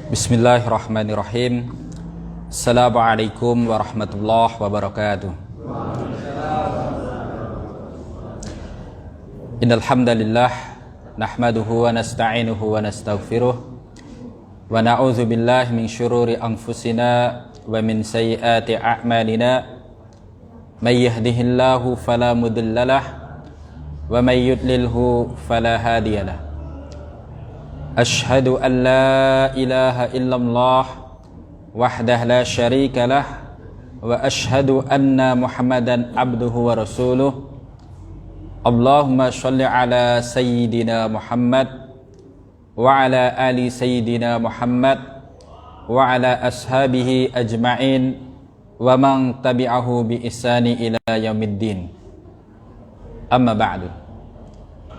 Bismillahirrahmanirrahim. Assalamualaikum warahmatullahi wabarakatuh. Innal hamdalillah nahmaduhu wa nasta'inuhu wa nastaghfiruh wa na'udzu billahi min syururi anfusina wa min sayyiati a'malina. May yahdihillahu fala mudhillalah wa may yudlilhu fala hadiyalah. Ashhadu an la ilaha illallah wahdah la syarika lah wa ashhadu anna Muhammadan abduhu wa rasuluh. Allahumma sholli ala sayyidina Muhammad wa ala ali sayyidina Muhammad wa ala ashabihi ajma'in wa man tabi'ahu bi ihsani ila yaumiddin. Amma ba'du.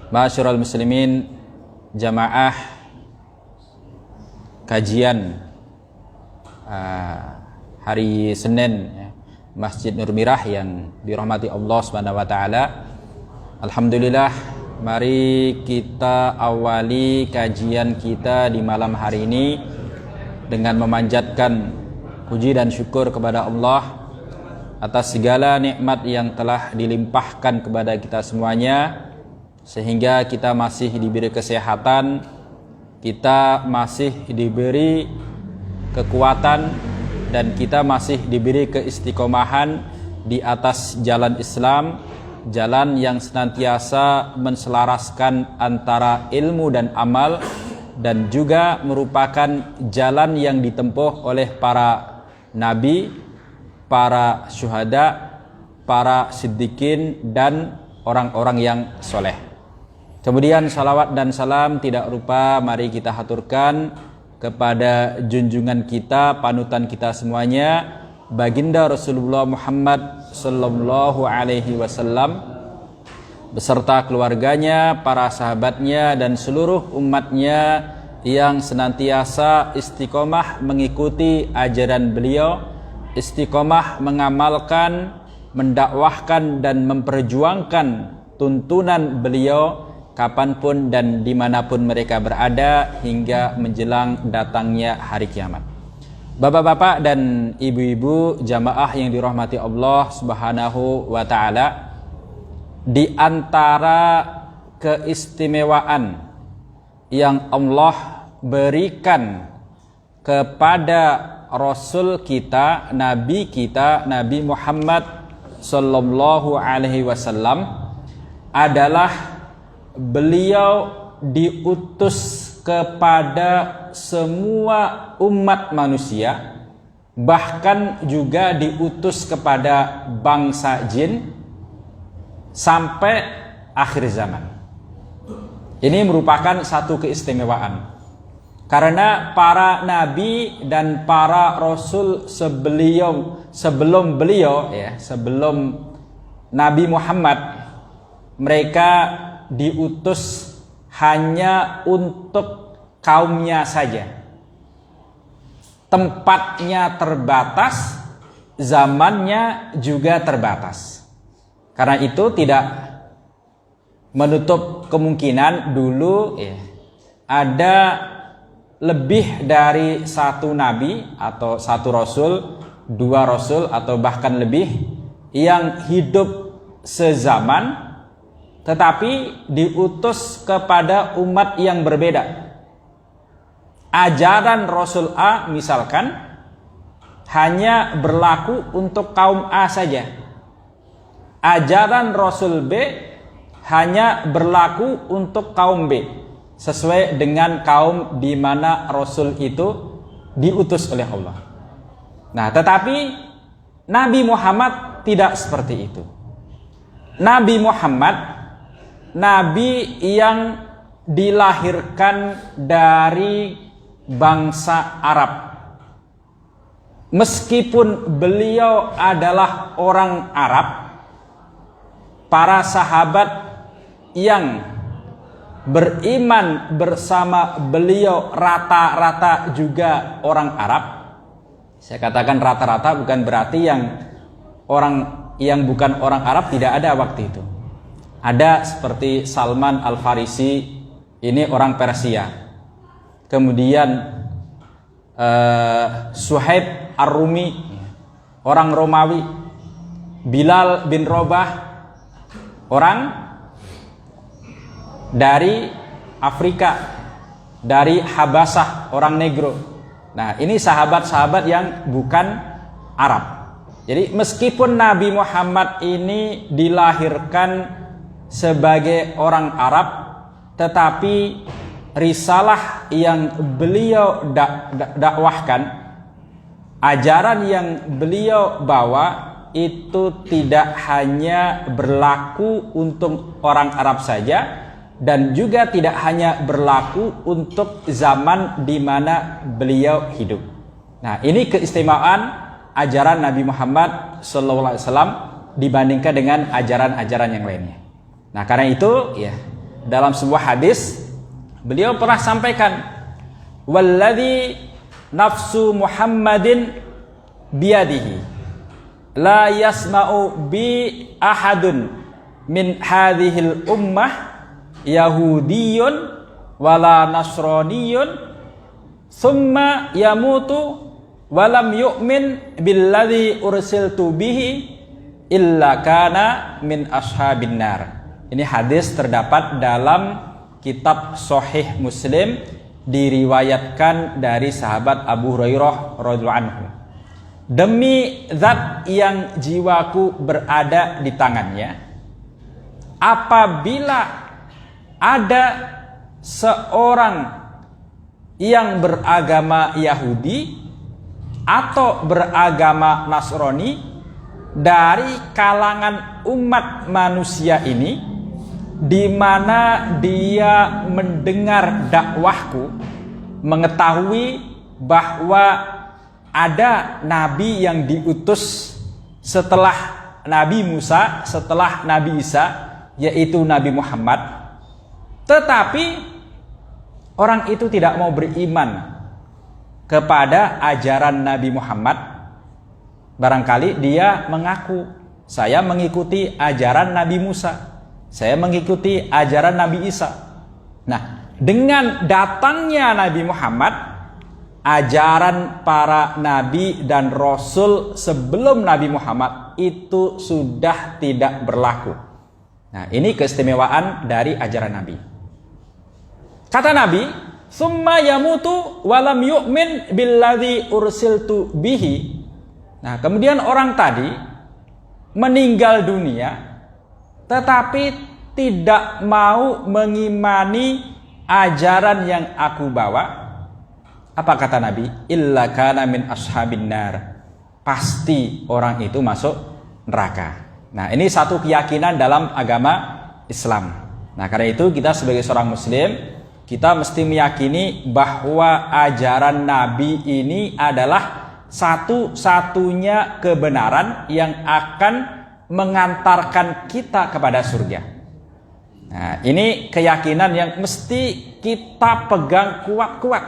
Ma'asyiral muslimin, jamaah kajian hari Senin Masjid Nur Mirah yang dirahmati Allah Subhanahu wa taala. Alhamdulillah, mari kita awali kajian kita di malam hari ini dengan memanjatkan puji dan syukur kepada Allah atas segala nikmat yang telah dilimpahkan kepada kita semuanya, sehingga kita masih diberi kesehatan, kita masih diberi kekuatan, dan kita masih diberi keistiqomahan di atas jalan Islam, jalan yang senantiasa menselaraskan antara ilmu dan amal, dan juga merupakan jalan yang ditempuh oleh para nabi, para syuhada, para siddiqin, dan orang-orang yang soleh. Kemudian salawat dan salam tidak lupa mari kita haturkan kepada junjungan kita, panutan kita semuanya, baginda Rasulullah Muhammad sallallahu alaihi wasallam beserta keluarganya, para sahabatnya, dan seluruh umatnya yang senantiasa istiqomah mengikuti ajaran beliau, istiqomah mengamalkan, mendakwahkan, dan memperjuangkan tuntunan beliau kapanpun dan dimanapun mereka berada hingga menjelang datangnya hari kiamat. Bapak-bapak dan ibu-ibu jamaah yang dirahmati Allah Subhanahu wa taala, di antara keistimewaan yang Allah berikan kepada Rasul kita, Nabi kita, Nabi Muhammad sallallahu alaihi wasallam adalah beliau diutus kepada semua umat manusia, bahkan juga diutus kepada bangsa jin sampai akhir zaman. Ini merupakan satu keistimewaan, karena para nabi dan para rasul sebelum Nabi Muhammad, mereka diutus hanya untuk kaumnya saja. Tempatnya terbatas, zamannya juga terbatas. Karena itu tidak menutup kemungkinan dulu ada lebih dari satu nabi atau satu rasul, dua rasul, atau bahkan lebih yang hidup sezaman tetapi diutus kepada umat yang berbeda. Ajaran Rasul A misalkan hanya berlaku untuk kaum A saja. Ajaran Rasul B hanya berlaku untuk kaum B, sesuai dengan kaum di mana Rasul itu diutus oleh Allah. Nah, tetapi Nabi Muhammad tidak seperti itu. Nabi Muhammad, Nabi yang dilahirkan dari bangsa Arab. Meskipun beliau adalah orang Arab, para sahabat yang beriman bersama beliau rata-rata juga orang Arab. Saya katakan rata-rata bukan berarti yang bukan orang Arab tidak ada waktu itu. Ada seperti Salman Al-Farisi, ini orang Persia. Kemudian Suhaib Ar-Rumi, orang Romawi. Bilal bin Rabah, orang dari Afrika, dari Habasah, orang Negro. Nah, ini sahabat-sahabat yang bukan Arab. Jadi meskipun Nabi Muhammad ini dilahirkan sebagai orang Arab, tetapi risalah yang beliau dakwahkan, ajaran yang beliau bawa itu tidak hanya berlaku untuk orang Arab saja, dan juga tidak hanya berlaku untuk zaman di mana beliau hidup. Nah, ini keistimewaan ajaran Nabi Muhammad SAW dibandingkan dengan ajaran-ajaran yang lainnya. Nah, karena itu ya, dalam sebuah hadis beliau pernah sampaikan, walladzi nafsu Muhammadin biyadihi la yasma'u bi ahadun min hadhil ummah Yahudiyun wala Nasraniyun summa yamutu walam yu'min billadzi ursiltu bihi illa kana min ashabin nar. Ini hadis terdapat dalam kitab Sahih Muslim, diriwayatkan dari sahabat Abu Hurairah radhiyallahu anhu. Demi zat yang jiwaku berada di tangannya, apabila ada seorang yang beragama Yahudi atau beragama Nasrani dari kalangan umat manusia ini, di mana dia mendengar dakwahku, mengetahui bahwa ada nabi yang diutus setelah Nabi Musa, setelah Nabi Isa, yaitu Nabi Muhammad, tetapi orang itu tidak mau beriman kepada ajaran Nabi Muhammad. Barangkali dia mengaku, saya mengikuti ajaran Nabi Musa, saya mengikuti ajaran Nabi Isa. Nah, dengan datangnya Nabi Muhammad, ajaran para nabi dan rasul sebelum Nabi Muhammad itu sudah tidak berlaku. Nah, ini keistimewaan dari ajaran Nabi. Kata Nabi, summa yamutu walam yu'min billadzi ursiltu bihi. Nah, kemudian orang tadi meninggal dunia tetapi tidak mau mengimani ajaran yang aku bawa. Apa kata Nabi? Illa kana min ashabin nar. Pasti orang itu masuk neraka. Nah, ini satu keyakinan dalam agama Islam. Nah, karena itu kita sebagai seorang muslim, kita mesti meyakini bahwa ajaran Nabi ini adalah satu-satunya kebenaran yang akan mengantarkan kita kepada surga. Nah, ini keyakinan yang mesti kita pegang kuat-kuat.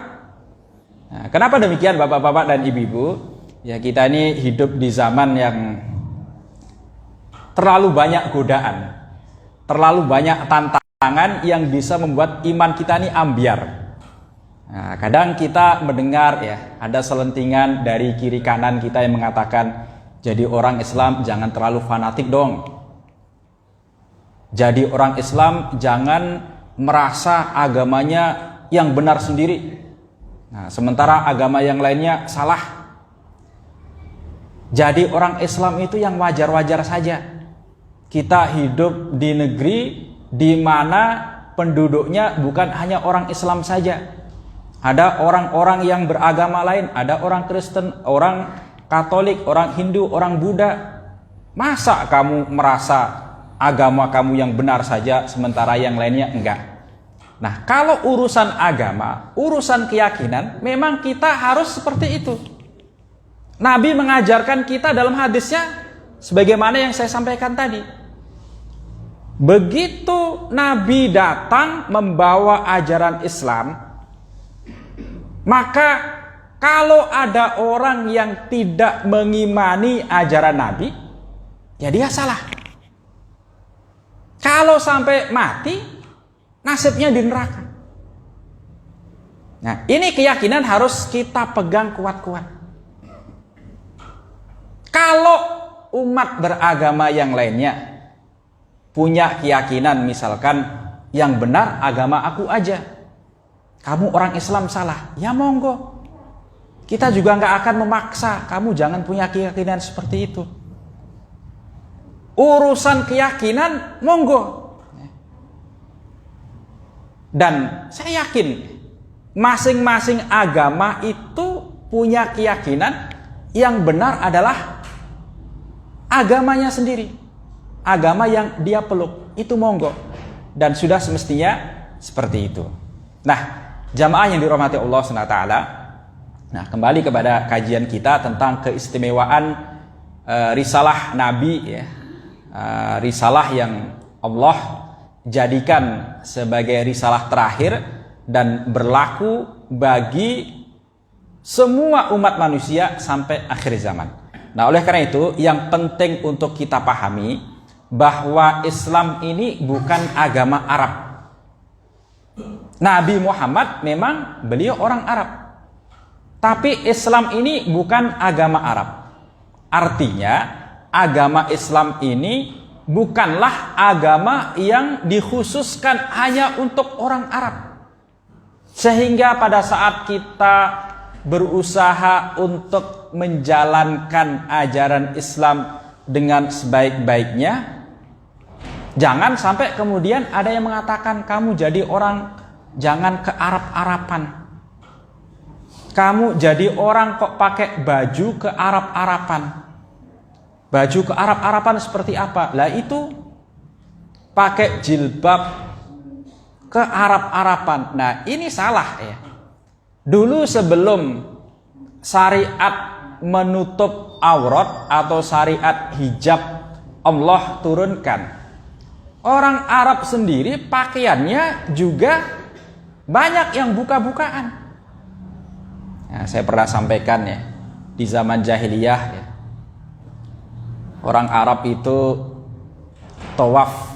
Nah, kenapa demikian bapak-bapak dan ibu-ibu? Ya, kita ini hidup di zaman yang terlalu banyak godaan, terlalu banyak tantangan yang bisa membuat iman kita ini ambiar. Nah, kadang kita mendengar ya, ada selentingan dari kiri kanan kita yang mengatakan, jadi orang Islam jangan terlalu fanatik dong. Jadi orang Islam jangan merasa agamanya yang benar sendiri. Nah, sementara agama yang lainnya salah. Jadi orang Islam itu yang wajar-wajar saja. Kita hidup di negeri di mana penduduknya bukan hanya orang Islam saja. Ada orang-orang yang beragama lain, ada orang Kristen, orang Katolik, orang Hindu, orang Buddha. Masa kamu merasa agama kamu yang benar saja sementara yang lainnya enggak? Nah, kalau urusan agama, urusan keyakinan, memang kita harus seperti itu. Nabi mengajarkan kita dalam hadisnya sebagaimana yang saya sampaikan tadi. Begitu Nabi datang membawa ajaran Islam, maka kalau ada orang yang tidak mengimani ajaran Nabi, ya dia salah. Kalau sampai mati, nasibnya di neraka. Nah, ini keyakinan harus kita pegang kuat-kuat. Kalau umat beragama yang lainnya punya keyakinan misalkan yang benar agama aku aja, kamu orang Islam salah, ya monggo. Kita juga nggak akan memaksa kamu jangan punya keyakinan seperti itu. Urusan keyakinan monggo. Dan saya yakin masing-masing agama itu punya keyakinan yang benar adalah agamanya sendiri. Agama yang dia peluk, itu monggo. Dan sudah semestinya seperti itu. Nah, jamaah yang dirahmati Allah SWT. Nah, kembali kepada kajian kita tentang keistimewaan risalah Nabi, ya. Risalah yang Allah jadikan sebagai risalah terakhir dan berlaku bagi semua umat manusia sampai akhir zaman. Nah, oleh karena itu yang penting untuk kita pahami bahwa Islam ini bukan agama Arab. Nabi Muhammad memang beliau orang Arab, tapi Islam ini bukan agama Arab. Artinya agama Islam ini bukanlah agama yang dikhususkan hanya untuk orang Arab. Sehingga pada saat kita berusaha untuk menjalankan ajaran Islam dengan sebaik-baiknya, jangan sampai kemudian ada yang mengatakan kamu jadi orang jangan ke Arab-Arapan. Kamu jadi orang kok pakai baju ke Arab-Arapan. Baju ke Arab-Arapan seperti apa? Lah itu pakai jilbab ke Arab-Arapan. Nah, ini salah ya. Dulu sebelum syariat menutup aurat atau syariat hijab Allah turunkan, orang Arab sendiri pakaiannya juga banyak yang buka-bukaan. Nah, saya pernah sampaikan ya, di zaman jahiliyah ya, orang Arab itu tawaf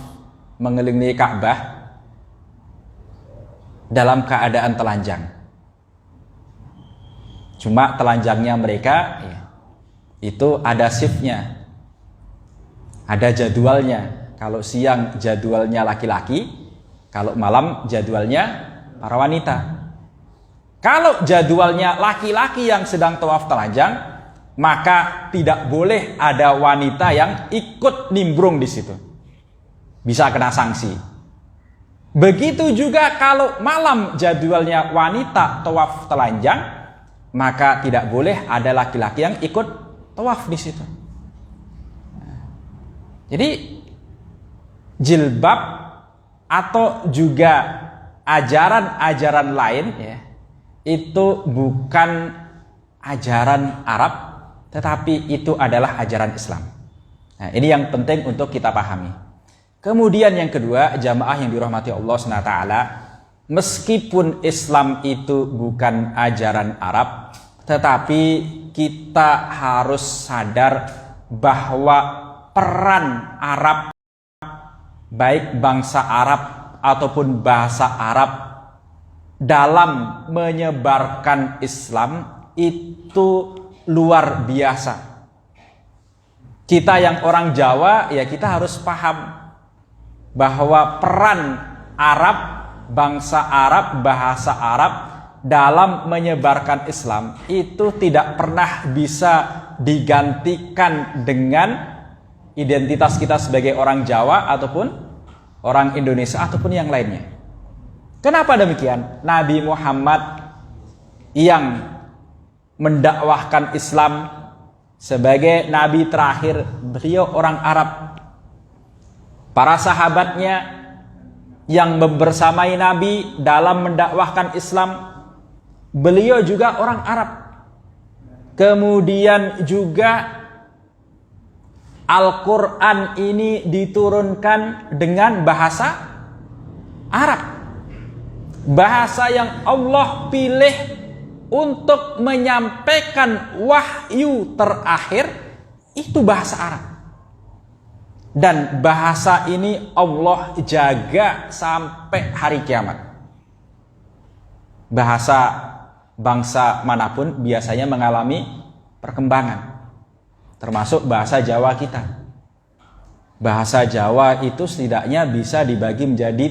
mengelilingi Ka'bah dalam keadaan telanjang. Cuma telanjangnya mereka ya, itu ada shiftnya, ada jadwalnya. Kalau siang jadwalnya laki-laki, kalau malam jadwalnya para wanita. Kalau jadwalnya laki-laki yang sedang tawaf telanjang, maka tidak boleh ada wanita yang ikut nimbrung di situ. Bisa kena sanksi. Begitu juga kalau malam jadwalnya wanita tawaf telanjang, maka tidak boleh ada laki-laki yang ikut tawaf di situ. Jadi jilbab atau juga ajaran-ajaran lain ya, itu bukan ajaran Arab, tetapi itu adalah ajaran Islam. Nah, ini yang penting untuk kita pahami. Kemudian yang kedua, jamaah yang dirahmati Allah SWT, meskipun Islam itu bukan ajaran Arab, tetapi kita harus sadar bahwa peran Arab, baik bangsa Arab ataupun bahasa Arab, dalam menyebarkan Islam itu luar biasa. Kita yang orang Jawa ya kita harus paham bahwa peran Arab, bangsa Arab, bahasa Arab dalam menyebarkan Islam itu tidak pernah bisa digantikan dengan identitas kita sebagai orang Jawa ataupun orang Indonesia ataupun yang lainnya. Kenapa demikian? Nabi Muhammad yang mendakwahkan Islam sebagai nabi terakhir, beliau orang Arab. Para sahabatnya yang bersamai Nabi dalam mendakwahkan Islam, beliau juga orang Arab. Kemudian juga Al-Quran ini diturunkan dengan bahasa Arab. Bahasa yang Allah pilih untuk menyampaikan wahyu terakhir itu bahasa Arab. Dan bahasa ini Allah jaga sampai hari kiamat. bahasa bangsa manapun biasanya mengalami perkembangan, termasuk bahasa Jawa kita. Bahasa Jawa itu setidaknya bisa dibagi menjadi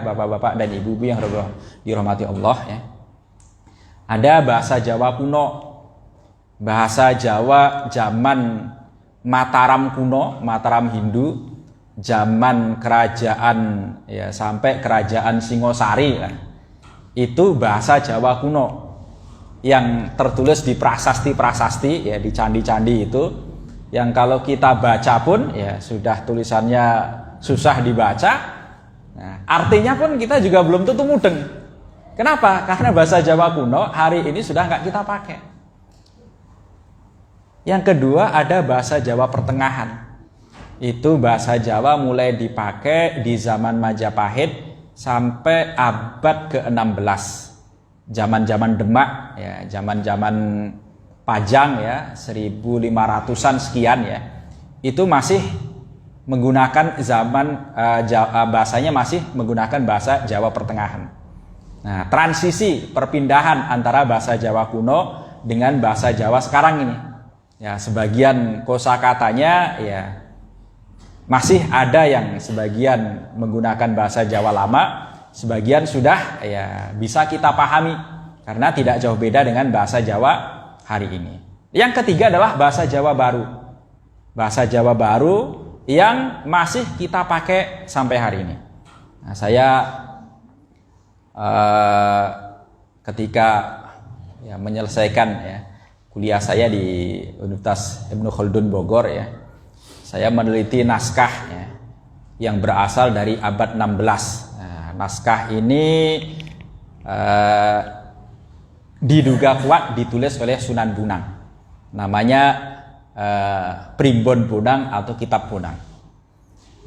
3, bapak-bapak dan ibu-ibu yang dirahmati Allah ya. Ada bahasa Jawa kuno, bahasa Jawa zaman Mataram kuno, Mataram Hindu, zaman kerajaan ya sampai kerajaan Singosari kan. Itu bahasa Jawa kuno yang tertulis di prasasti-prasasti ya, di candi-candi itu, yang kalau kita baca pun ya sudah tulisannya susah dibaca. Nah, artinya pun kita juga belum tentu mudeng. Kenapa? Karena bahasa Jawa kuno hari ini sudah nggak kita pakai. Yang kedua ada bahasa Jawa pertengahan. Itu bahasa Jawa mulai dipakai di zaman Majapahit sampai abad ke-16. Zaman-zaman Demak ya, zaman-zaman Pajang ya, 1500-an sekian ya. Itu masih menggunakan bahasanya masih menggunakan bahasa Jawa pertengahan. Nah, transisi perpindahan antara bahasa Jawa kuno dengan bahasa Jawa sekarang ini. Ya, sebagian kosakatanya ya masih ada yang sebagian menggunakan bahasa Jawa lama, sebagian sudah ya bisa kita pahami karena tidak jauh beda dengan bahasa Jawa hari ini. Yang ketiga adalah bahasa Jawa baru. Bahasa Jawa baru yang masih kita pakai sampai hari ini. Nah, saya ketika ya menyelesaikan ya kuliah saya di Universitas Ibnu Khaldun Bogor ya, saya meneliti naskah ya, yang berasal dari abad 16. Nah, naskah ini diduga kuat ditulis oleh Sunan Bonang. Namanya Primbon Bonang atau Kitab Bonang.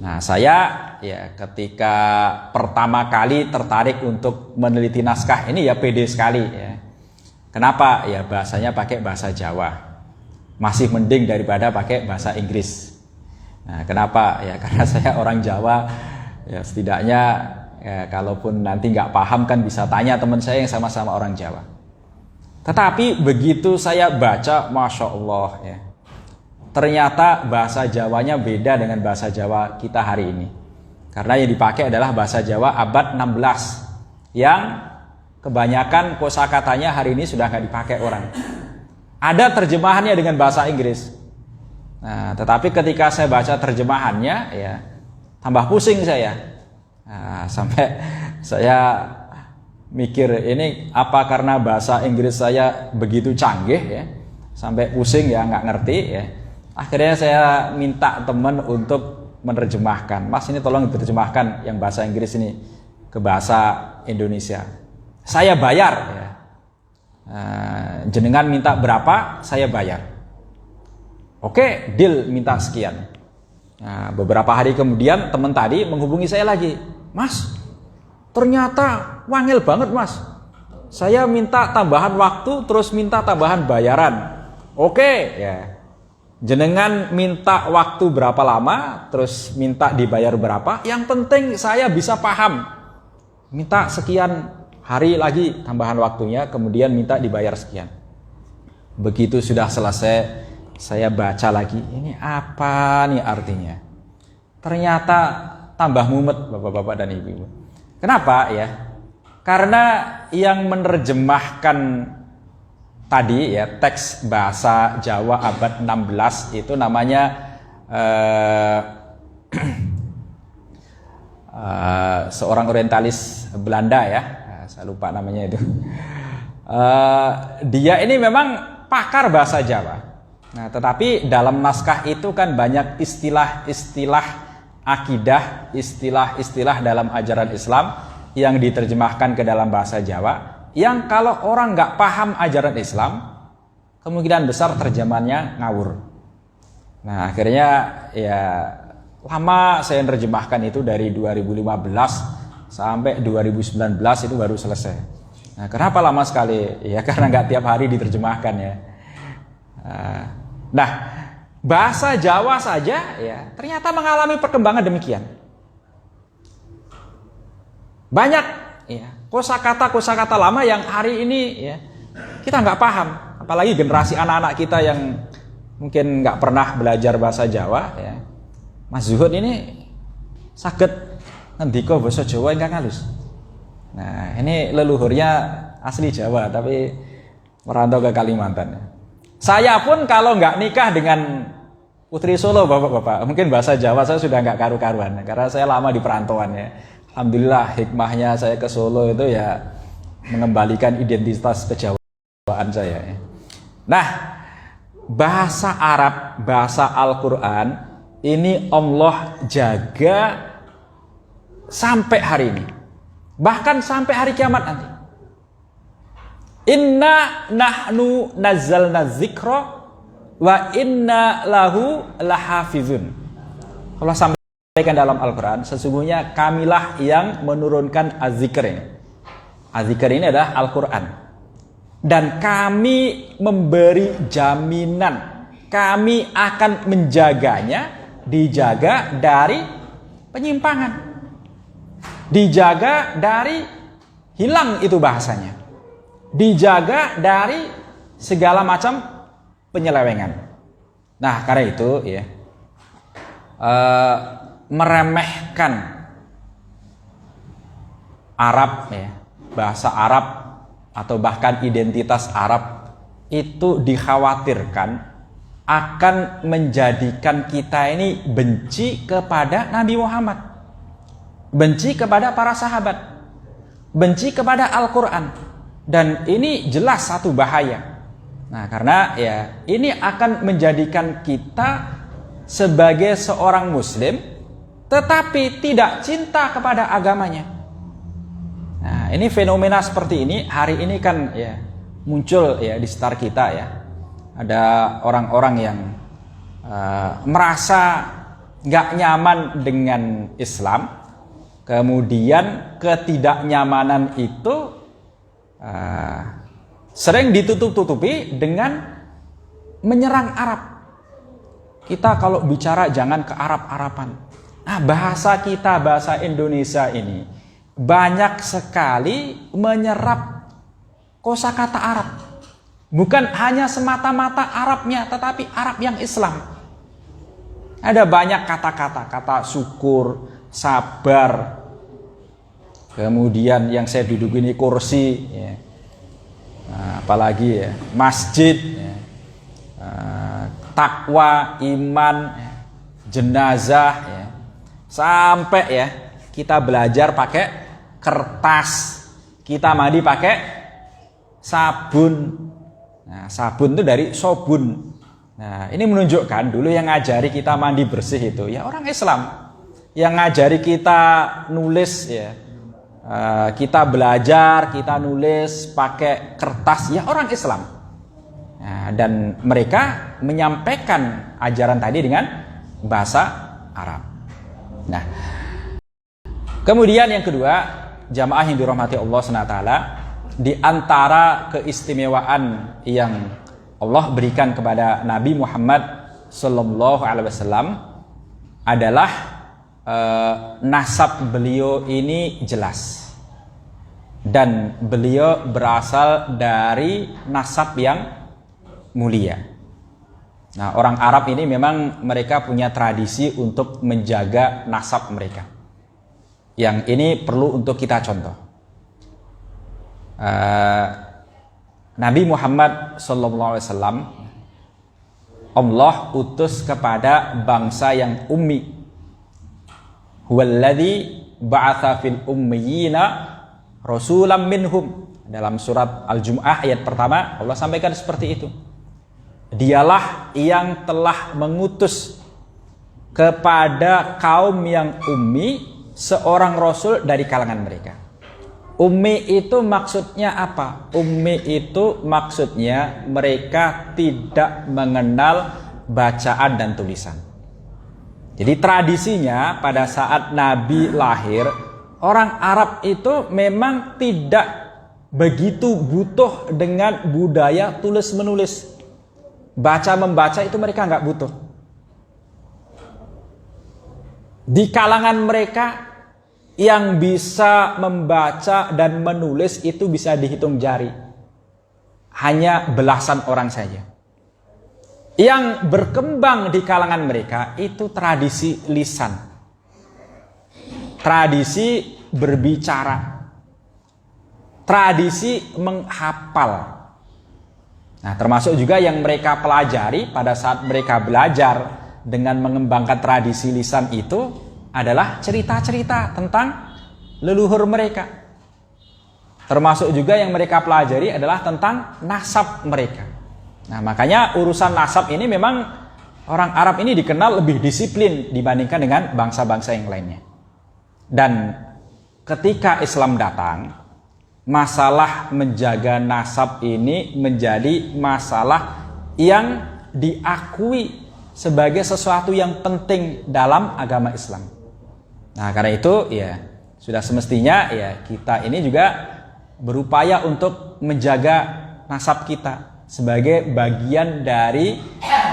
Nah, saya ya ketika pertama kali tertarik untuk meneliti naskah ini ya pede sekali ya. Kenapa? Ya bahasanya pakai bahasa Jawa. Masih mending daripada pakai bahasa Inggris. Nah, kenapa? Ya karena saya orang Jawa, ya setidaknya ya, kalaupun nanti nggak paham kan bisa tanya teman saya yang sama-sama orang Jawa. Tetapi begitu saya baca, Masya Allah ya, ternyata bahasa Jawanya beda dengan bahasa Jawa kita hari ini. Karena yang dipakai adalah bahasa Jawa abad 16 yang kebanyakan kosakatanya hari ini sudah nggak dipakai orang. Ada terjemahannya dengan bahasa Inggris. Nah, tetapi ketika saya baca terjemahannya, ya tambah pusing saya. Nah, sampai saya mikir ini apa karena bahasa Inggris saya begitu canggih ya, sampai pusing ya nggak ngerti ya. Akhirnya saya minta teman untuk menerjemahkan. Mas ini tolong diterjemahkan yang bahasa Inggris ini ke bahasa Indonesia. Saya bayar ya. Jenengan minta berapa, saya bayar. Oke, deal, minta sekian. Nah, beberapa hari kemudian teman tadi menghubungi saya lagi. Mas, ternyata wangil banget mas. Saya minta tambahan waktu, terus minta tambahan bayaran. Oke, ya. Jenengan minta waktu berapa lama, terus minta dibayar berapa. Yang penting saya bisa paham. Minta sekian hari lagi tambahan waktunya, kemudian minta dibayar sekian. Begitu sudah selesai, saya baca lagi, ini apa nih artinya? Ternyata tambah mumet bapak-bapak dan ibu-ibu. Kenapa ya? Karena yang menerjemahkan tadi ya teks bahasa Jawa abad 16 itu namanya seorang orientalis Belanda ya. Saya lupa namanya itu. Dia ini memang pakar bahasa Jawa. Nah, tetapi dalam naskah itu kan banyak istilah-istilah akidah, istilah-istilah dalam ajaran Islam yang diterjemahkan ke dalam bahasa Jawa. Yang kalau orang nggak paham ajaran Islam, kemungkinan besar terjemahannya ngawur. Nah, akhirnya ya lama saya menerjemahkan itu dari 2015 sampai 2019 itu baru selesai. Nah, kenapa lama sekali? Ya karena nggak tiap hari diterjemahkan ya. Nah, bahasa Jawa saja ya ternyata mengalami perkembangan demikian. Banyak ya kosakata lama yang hari ini ya kita nggak paham, apalagi generasi anak-anak kita yang mungkin nggak pernah belajar bahasa Jawa ya. Mas Zuhud ini saged ngendika basa Jawa ingkang halus. Nah, ini leluhurnya asli Jawa tapi merantau ke Kalimantan. Saya pun kalau nggak nikah dengan putri Solo, bapak-bapak, mungkin bahasa Jawa saya sudah nggak karu-karuan karena saya lama di perantauan ya. Alhamdulillah hikmahnya saya ke Solo itu ya mengembalikan identitas kejawaan saya ya. Nah, bahasa Arab, bahasa Al-Quran ini Allah jaga sampai hari ini, bahkan sampai hari kiamat nanti. Inna nahnu nazzalna dzikra wa inna lahu lahafizun. Allah sampaikan dalam Al-Quran, sesungguhnya kamilah yang menurunkan az-zikr ini. Az-zikr ini adalah Al-Quran. Dan kami memberi jaminan, kami akan menjaganya, dijaga dari penyimpangan, dijaga dari hilang itu bahasanya, dijaga dari segala macam penyelewengan. Nah, karena itu ya meremehkan Arab ya, bahasa Arab atau bahkan identitas Arab itu dikhawatirkan akan menjadikan kita ini benci kepada Nabi Muhammad, benci kepada para sahabat, benci kepada Al-Quran. Dan ini jelas satu bahaya. Nah, karena ya ini akan menjadikan kita sebagai seorang muslim tetapi tidak cinta kepada agamanya. Nah, ini fenomena seperti ini hari ini kan ya muncul ya di sekitar kita ya. Ada orang-orang yang merasa nggak nyaman dengan Islam, kemudian ketidaknyamanan itu sering ditutup-tutupi dengan menyerang Arab. Kita kalau bicara jangan ke Arab-Araban. Nah, bahasa kita, bahasa Indonesia ini banyak sekali menyerap kosakata Arab. Bukan hanya semata-mata Arabnya, tetapi Arab yang Islam. Ada banyak kata-kata, kata syukur, sabar, kemudian yang saya duduk ini kursi, ya. Nah, apalagi ya, masjid, ya. Takwa, iman, ya. Jenazah, ya. Sampai ya kita belajar pakai kertas, kita mandi pakai sabun. Nah, sabun itu dari sobun. Nah, ini menunjukkan dulu yang ngajari kita mandi bersih itu ya orang Islam. Yang ngajari kita nulis ya, kita belajar, kita nulis pakai kertas ya orang Islam. Nah, dan mereka menyampaikan ajaran tadi dengan bahasa Arab. Nah, kemudian yang kedua, jamaah yang dirahmati Allah SWT, di antara keistimewaan yang Allah berikan kepada Nabi Muhammad Sallallahu Alaihi Wasallam adalah nasab beliau ini jelas, dan beliau berasal dari nasab yang mulia. Nah, orang Arab ini memang mereka punya tradisi untuk menjaga nasab mereka. Yang ini perlu untuk kita contoh. Nabi Muhammad SAW Allah utus kepada bangsa yang ummi. Huwallazi ba'atsa fil ummiyina rasulam minhum. Dalam surat Al-Jumu'ah ayat pertama Allah sampaikan seperti itu. Dialah yang telah mengutus kepada kaum yang ummi seorang rasul dari kalangan mereka. Ummi itu maksudnya apa? Ummi itu maksudnya mereka tidak mengenal bacaan dan tulisan. Jadi tradisinya pada saat Nabi lahir, orang Arab itu memang tidak begitu butuh dengan budaya tulis menulis. Baca membaca itu mereka nggak butuh. Di kalangan mereka yang bisa membaca dan menulis itu bisa dihitung jari. Hanya belasan orang saja. Yang berkembang di kalangan mereka itu tradisi lisan. Tradisi berbicara. Tradisi menghafal. Nah, termasuk juga yang mereka pelajari pada saat mereka belajar dengan mengembangkan tradisi lisan itu adalah cerita-cerita tentang leluhur mereka. Termasuk juga yang mereka pelajari adalah tentang nasab mereka. Nah, makanya urusan nasab ini memang orang Arab ini dikenal lebih disiplin dibandingkan dengan bangsa-bangsa yang lainnya. Dan ketika Islam datang, masalah menjaga nasab ini menjadi masalah yang diakui sebagai sesuatu yang penting dalam agama Islam. Nah, karena itu ya sudah semestinya ya kita ini juga berupaya untuk menjaga nasab kita sebagai bagian dari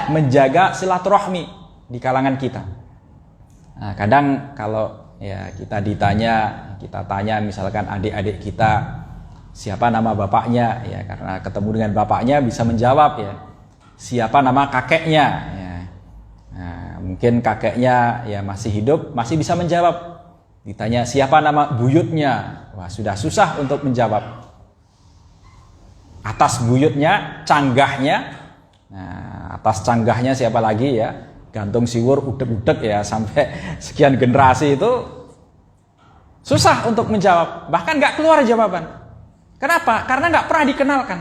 menjaga silaturahmi di kalangan kita. Nah, kadang kalau ya kita tanya misalkan adik-adik kita siapa nama bapaknya, ya karena ketemu dengan bapaknya bisa menjawab ya siapa nama kakeknya ya. Nah, mungkin kakeknya ya masih hidup masih bisa menjawab. Ditanya siapa nama buyutnya, wah sudah susah untuk menjawab. Atas buyutnya, canggahnya, nah, atas canggahnya siapa lagi ya, gantung siwur udek-udek ya sampai sekian generasi itu susah untuk menjawab, bahkan nggak keluar jawaban. Kenapa? Karena nggak pernah dikenalkan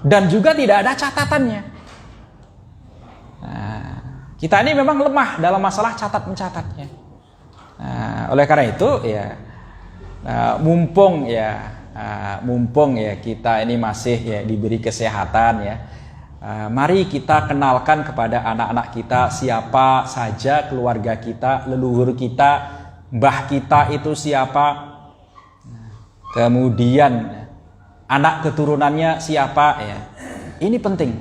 dan juga tidak ada catatannya. Nah, kita ini memang lemah dalam masalah catat mencatatnya. Nah, oleh karena itu ya mumpung ya kita ini masih ya diberi kesehatan ya, mari kita kenalkan kepada anak-anak kita siapa saja keluarga kita, leluhur kita, mbah kita itu siapa, kemudian anak keturunannya siapa ya. Ini penting.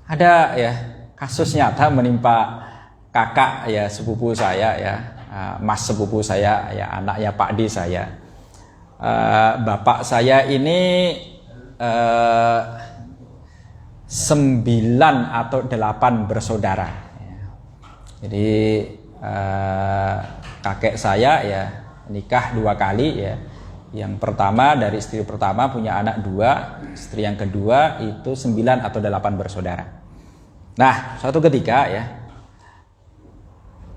Ada ya kasus nyata menimpa kakak ya sepupu saya ya, mas sepupu saya ya, anaknya Pak D saya. Bapak saya ini 9 atau 8 bersaudara. Jadi kakek saya ya nikah 2 kali ya. Yang pertama dari istri pertama punya anak 2, istri yang kedua itu 9 atau 8 bersaudara. Nah, suatu ketika ya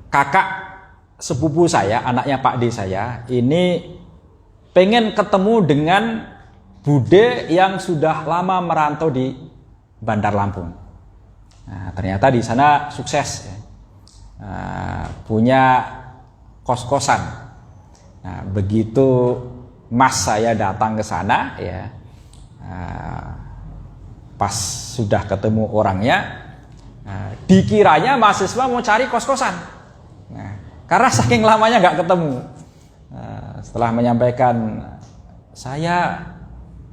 kakak sepupu saya, anaknya Pak D saya, ini pengen ketemu dengan bude yang sudah lama merantau di Bandar Lampung. Nah, ternyata di sana sukses, ya. Punya kos-kosan. Nah, begitu mas saya datang ke sana, ya, pas sudah ketemu orangnya, dikiranya mahasiswa mau cari kos-kosan. Nah, karena saking lamanya nggak ketemu. Setelah menyampaikan saya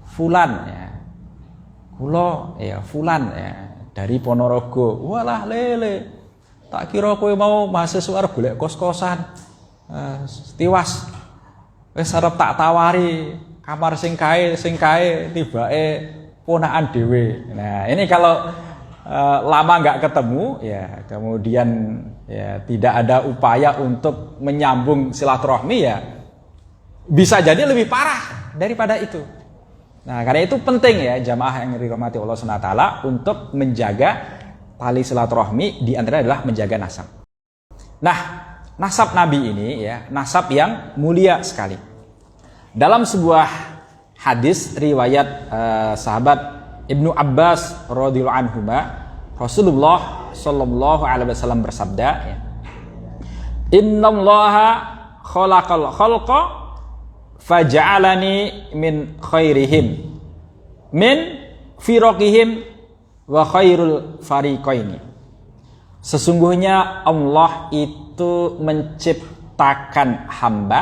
Fulan ya, kulo ya Fulan ya dari Ponorogo. Walah lele, tak kira kowe mau mahasiswa arep golek kos-kosan. Tiwas wis arep tak tawari kamar sing kae tibake ponakan dhewe. Nah, ini kalau lama nggak ketemu ya, kemudian ya tidak ada upaya untuk menyambung silaturahmi ya, bisa jadi lebih parah daripada itu. Nah, karena itu penting ya jamaah yang dirahmati Allah Subhanahu wa taala untuk menjaga tali silaturahmi, di antaranya adalah menjaga nasab. Nah, nasab Nabi ini ya, nasab yang mulia sekali. Dalam sebuah hadis riwayat sahabat Ibnu Abbas radhiyallahu anhu, Rasulullah sallallahu alaihi wasallam bersabda ya, Innallaha khalaqal khalqa faja'alani min khairihim min firaqihim wa khairul fariqaini. Sesungguhnya Allah itu menciptakan hamba,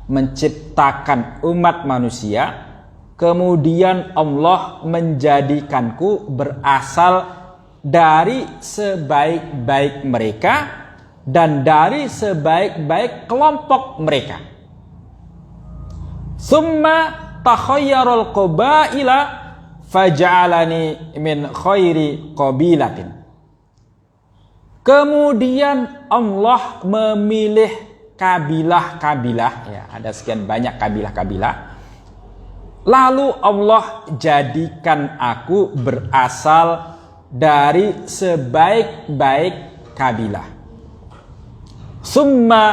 menciptakan umat manusia, kemudian Allah menjadikanku berasal dari sebaik-baik mereka, dan dari sebaik-baik kelompok mereka. Summa takhayyarul qabaila faj'alani min khairi qabilatin. Kemudian Allah memilih kabilah-kabilah, ya, ada sekian banyak kabilah-kabilah. Lalu Allah jadikan aku berasal dari sebaik-baik kabilah. Summa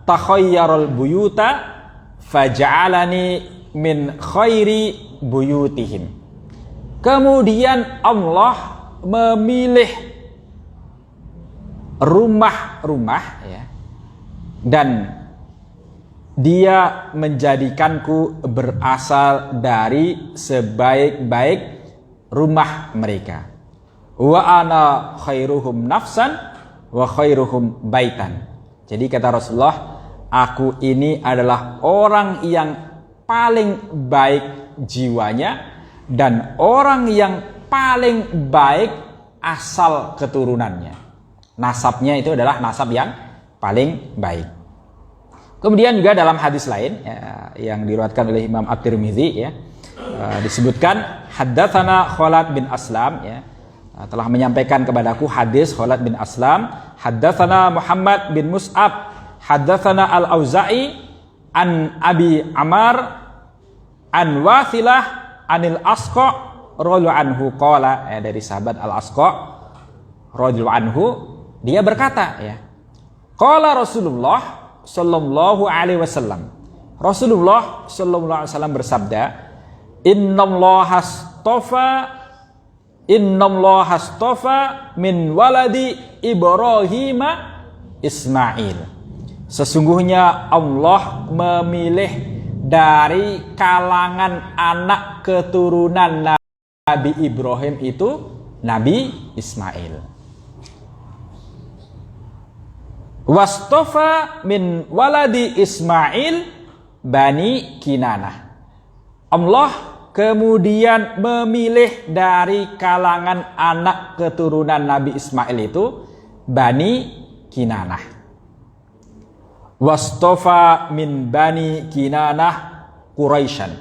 takhayyarul buyuta faj'alani min khairi buyutihim. Kemudian Allah memilih rumah-rumah, ya, dan Dia menjadikanku berasal dari sebaik-baik rumah mereka. Wa ana khairuhum nafsan wa khairuhum baitan. Jadi kata Rasulullah, aku ini adalah orang yang paling baik jiwanya dan orang yang paling baik asal keturunannya. Nasabnya itu adalah nasab yang paling baik. Kemudian juga dalam hadis lain, ya, yang diriwayatkan oleh Imam At-Tirmidzi, ya, disebutkan haddatsana Khalid bin Aslam, ya, telah menyampaikan kepadaku hadis Khalid bin Aslam, haddatsana Muhammad bin Mus'ab, haddatsana Al-Auza'i an Abi Amar an Wathilah anil Asqa radhiyallahu anhu qala, ya, dari sahabat Al-Asqa radhiyallahu anhu, dia berkata, ya, qala Rasulullah sallallahu alaihi wasallam. Rasulullah sallallahu alaihi wasallam bersabda, innallaha astafa min waladi Ibrahim Ismail. Sesungguhnya Allah memilih dari kalangan anak keturunan Nabi Ibrahim itu Nabi Ismail. Wastofa min waladi Ismail Bani Kinanah. Allah kemudian memilih dari kalangan anak keturunan Nabi Ismail itu Bani Kinanah. Wastofa min Bani Kinanah Quraisyan.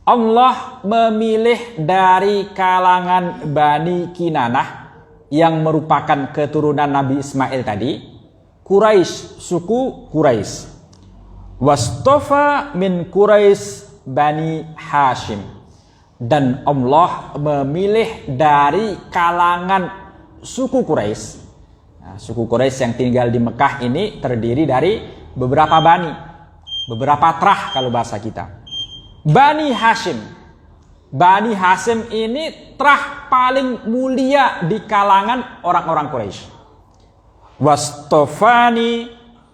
Allah memilih dari kalangan Bani Kinanah yang merupakan keturunan Nabi Ismail tadi Quraisy, suku Quraisy. Wastofa min Quraisy Bani Hashim. Dan Allah memilih dari kalangan suku Quraisy. Nah, suku Quraisy yang tinggal di Mekah ini terdiri dari beberapa bani, beberapa trah kalau bahasa kita. Bani Hashim. Bani Hashim ini trah paling mulia di kalangan orang-orang Quraisy. Wastofani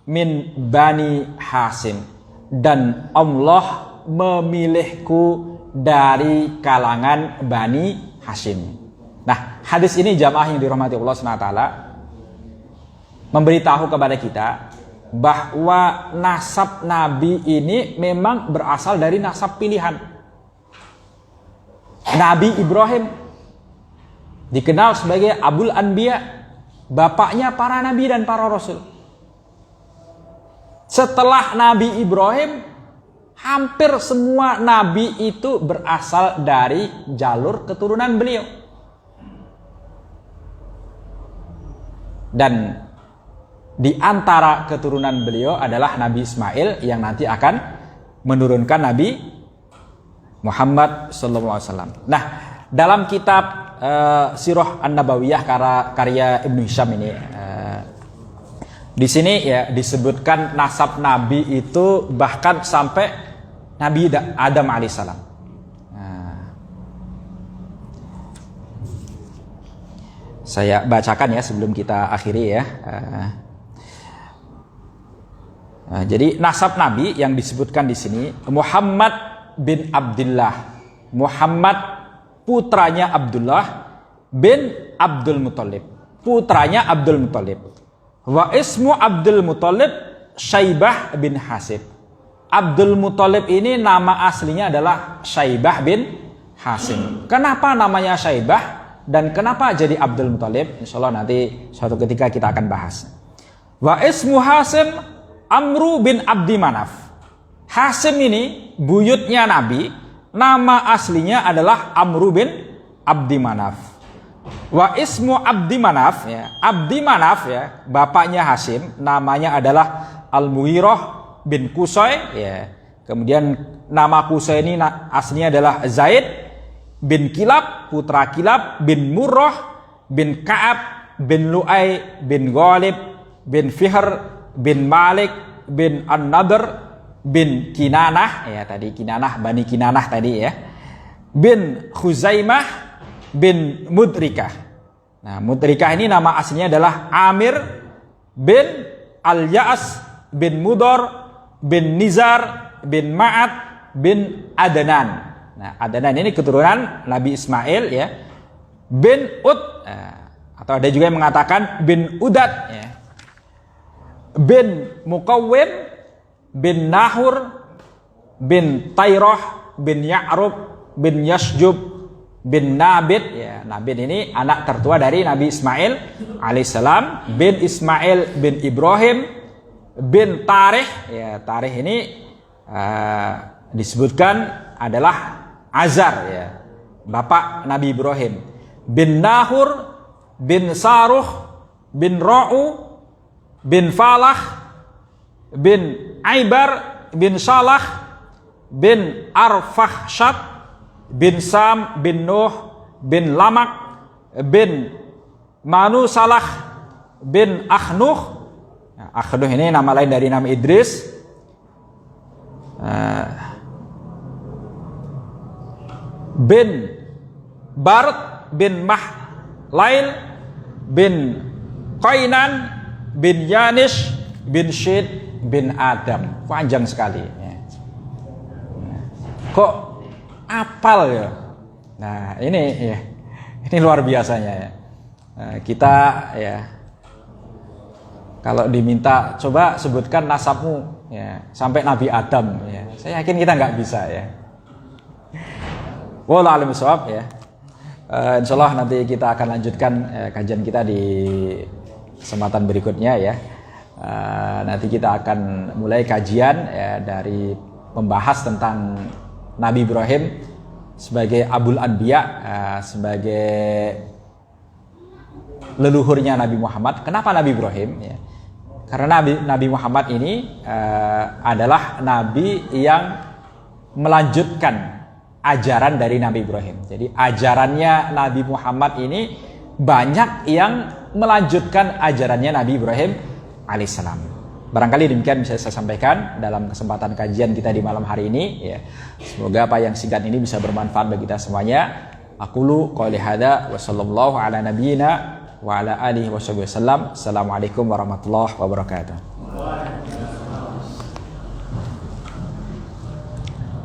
min Bani Hashim. Dan Allah memilihku dari kalangan Bani Hashim. Nah, hadis ini jamaah yang dirahmati Allah SWT memberitahu kepada kita bahwa nasab Nabi ini memang berasal dari nasab pilihan. Nabi Ibrahim dikenal sebagai Abul Anbiya, bapaknya para nabi dan para rasul. Setelah Nabi Ibrahim, hampir semua nabi itu berasal dari jalur keturunan beliau. Dan di antara keturunan beliau adalah Nabi Ismail yang nanti akan menurunkan Nabi Muhammad SAW. Nah, dalam kitab Sirah An-Nabawiyah karya Ibnu Hisham ini, di sini ya disebutkan nasab Nabi itu bahkan sampai Nabi Adam alaihissalam. Saya bacakan ya sebelum kita akhiri ya. Jadi nasab Nabi yang disebutkan di sini Muhammad bin Abdullah. Muhammad putranya Abdullah bin Abdul Muthalib, putranya Abdul Muthalib. Wa ismu Abdul Muthalib Syaibah bin Hasib. Abdul Muthalib ini nama aslinya adalah Syaibah bin Hasim. Kenapa namanya Syaibah dan kenapa jadi Abdul Muthalib? Insyaallah nanti suatu ketika kita akan bahas. Wa ismu Hasim Amru bin Abdi Manaf. Hasim ini buyutnya Nabi, nama aslinya adalah Amru bin Abdi Manaf. Wa ismu Abdi Manaf, ya, Abdi Manaf, ya, bapaknya Hasim, namanya adalah Al-Mughirah bin Qusay, ya. Kemudian nama Qusay ini aslinya adalah Zaid bin Kilab, putra Kilab bin Murrah bin Ka'ab bin Lu'ay bin Ghalib bin Fihr bin Malik bin An-Nadr bin Kinanah, ya tadi Kinanah, Bani Kinanah tadi, ya, bin Khuzaimah bin Mudrikah. Nah, Mudrikah ini nama aslinya adalah Amir bin Al-Ya'as bin Mudor bin Nizar bin Ma'ad bin Adnan. Nah, Adnan ini keturunan Nabi Ismail, ya, bin Ud, atau ada juga yang mengatakan bin Udad, ya, bin Muqawwim bin Nahur bin Tayrah bin Ya'rub bin Yasjub bin Nabit, ya. Nabit ini anak tertua dari Nabi Ismail alaihissalam, bin Ismail bin Ibrahim bin Tarih, ya. Tarih ini disebutkan adalah Azar, ya, bapak Nabi Ibrahim, bin Nahur bin Saruh bin Ra'u bin Falah bin Aibar bin Salah bin Arfahshat bin Sam bin Nuh bin Lamak bin Manu Salah bin Akhnuh. Nah, Akhnuh ini nama lain dari nama Idris. Bin Bart bin Mahlail bin Qainan bin Yanish bin Syed bin Adam. Panjang sekali, ya. Kok apal, ya? Nah, ini, ya, ini luar biasanya, ya. Nah, kita, ya, kalau diminta coba sebutkan nasabmu, ya, sampai Nabi Adam, ya, saya yakin kita nggak bisa, ya. Wallahu a'lam bishawab, ya. Insyaallah nanti kita akan lanjutkan kajian kita di kesempatan berikutnya, ya. Nanti kita akan mulai kajian, ya, dari membahas tentang Nabi Ibrahim sebagai Abul Anbiya, sebagai leluhurnya Nabi Muhammad. Kenapa Nabi Ibrahim? Ya. Karena Nabi Muhammad ini adalah Nabi yang melanjutkan ajaran dari Nabi Ibrahim. Jadi ajarannya Nabi Muhammad ini banyak yang melanjutkan ajarannya Nabi Ibrahim alaihissalam. Barangkali demikian bisa saya sampaikan dalam kesempatan kajian kita di malam hari ini, ya. Semoga apa yang singkat ini bisa bermanfaat bagi kita semuanya. Aqulu qouli hadza wa sallallahu ala nabiyyina wa ala alihi wasallam. Assalamualaikum warahmatullahi wabarakatuh.